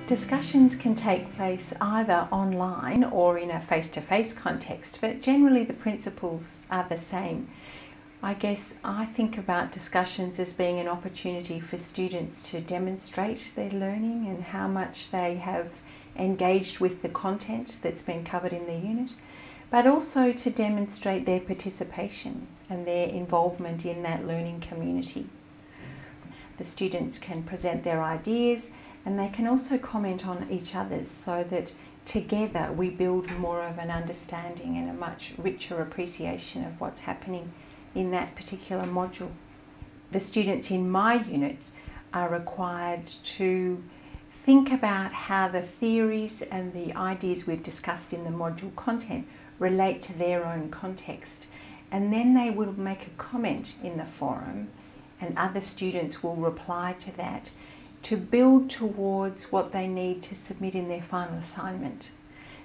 Discussions can take place either online or in a face-to-face context, but generally the principles are the same. I guess I think about discussions as being an opportunity for students to demonstrate their learning and how much they have engaged with the content that's been covered in the unit, but also to demonstrate their participation and their involvement in that learning community. The students can present their ideas and they can also comment on each other's so that together we build more of an understanding and a much richer appreciation of what's happening in that particular module. The students in my unit are required to think about how the theories and the ideas we've discussed in the module content relate to their own context, and then they will make a comment in the forum and other students will reply to that to build towards what they need to submit in their final assignment.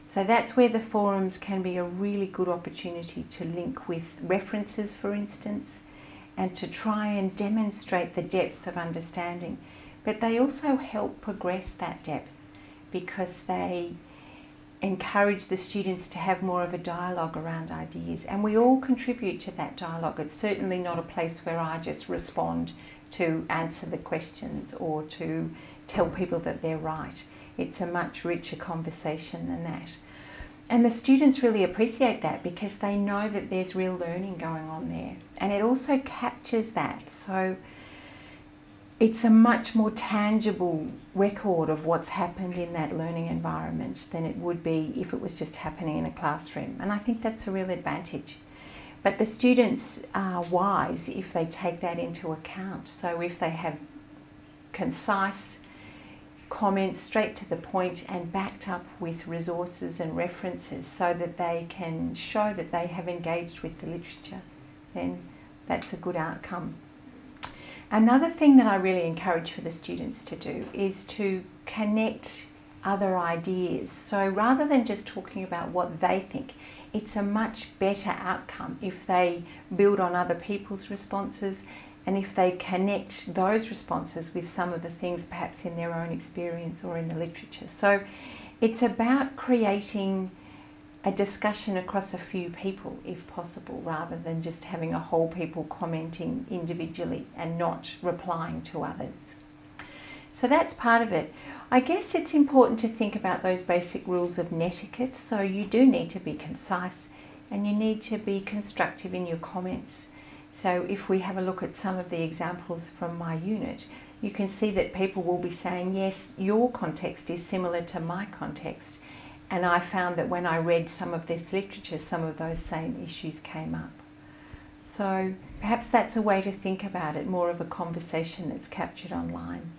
So that's where the forums can be a really good opportunity to link with references, for instance, and to try and demonstrate the depth of understanding. But they also help progress that depth because they encourage the students to have more of a dialogue around ideas, and we all contribute to that dialogue. It's certainly not a place where I just respond to answer the questions or to tell people that they're right. It's a much richer conversation than that. And the students really appreciate that because they know that there's real learning going on there, and it also captures that. So it's a much more tangible record of what's happened in that learning environment than it would be if it was just happening in a classroom. And I think that's a real advantage. But the students are wise if they take that into account. So if they have concise comments straight to the point and backed up with resources and references so that they can show that they have engaged with the literature, then that's a good outcome. Another thing that I really encourage for the students to do is to connect other ideas. So rather than just talking about what they think, it's a much better outcome if they build on other people's responses and if they connect those responses with some of the things perhaps in their own experience or in the literature. So it's about creating a discussion across a few people if possible, rather than just having a whole people commenting individually and not replying to others. So that's part of it. I guess it's important to think about those basic rules of netiquette. So you do need to be concise and you need to be constructive in your comments. So if we have a look at some of the examples from my unit, you can see that people will be saying, yes, your context is similar to my context. And I found that when I read some of this literature, some of those same issues came up. So perhaps that's a way to think about it, more of a conversation that's captured online.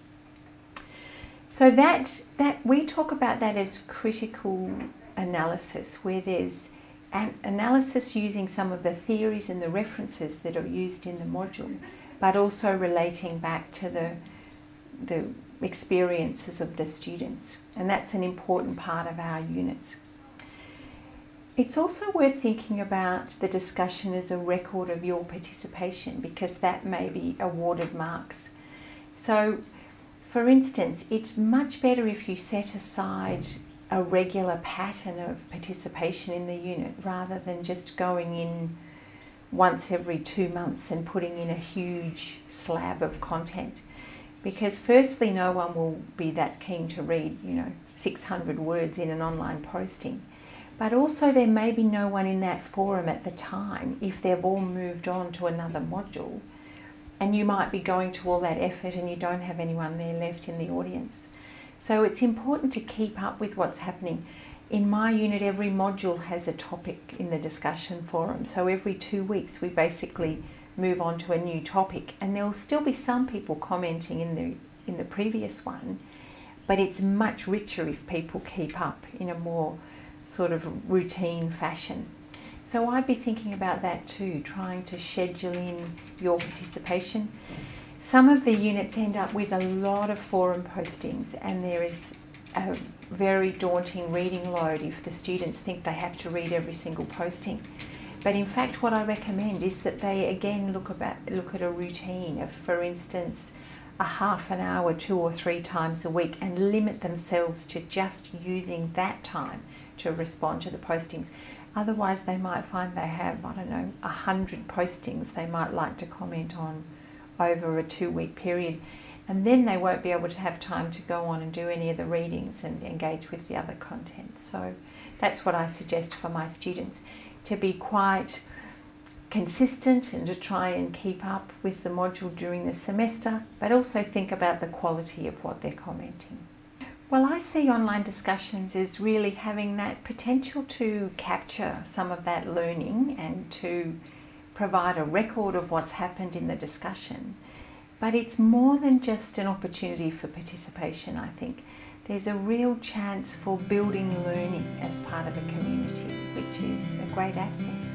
So that we talk about that as critical analysis, where there's an analysis using some of the theories and the references that are used in the module, but also relating back to the experiences of the students. And that's an important part of our units. It's also worth thinking about the discussion as a record of your participation, because that may be awarded marks. So for instance, it's much better if you set aside a regular pattern of participation in the unit rather than just going in once every 2 months and putting in a huge slab of content. Because firstly, no one will be that keen to read, 600 words in an online posting. But also there may be no one in that forum at the time if they've all moved on to another module. And you might be going to all that effort and you don't have anyone there left in the audience. So it's important to keep up with what's happening. In my unit, every module has a topic in the discussion forum. So every 2 weeks we basically move on to a new topic, and there will still be some people commenting in the previous one, but it's much richer if people keep up in a more sort of routine fashion. So I'd be thinking about that too, trying to schedule in your participation. Some of the units end up with a lot of forum postings, and there is a very daunting reading load if the students think they have to read every single posting. But in fact, what I recommend is that they again look at a routine of, for instance, a half an hour 2 or 3 times a week and limit themselves to just using that time to respond to the postings. Otherwise they might find they have, I don't know, 100 postings they might like to comment on over a 2-week period, and then they won't be able to have time to go on and do any of the readings and engage with the other content. So that's what I suggest for my students, to be quite consistent and to try and keep up with the module during the semester, but also think about the quality of what they're commenting. Well, I see online discussions as really having that potential to capture some of that learning and to provide a record of what's happened in the discussion. But it's more than just an opportunity for participation, I think. There's a real chance for building learning as part of a community, which is a great asset.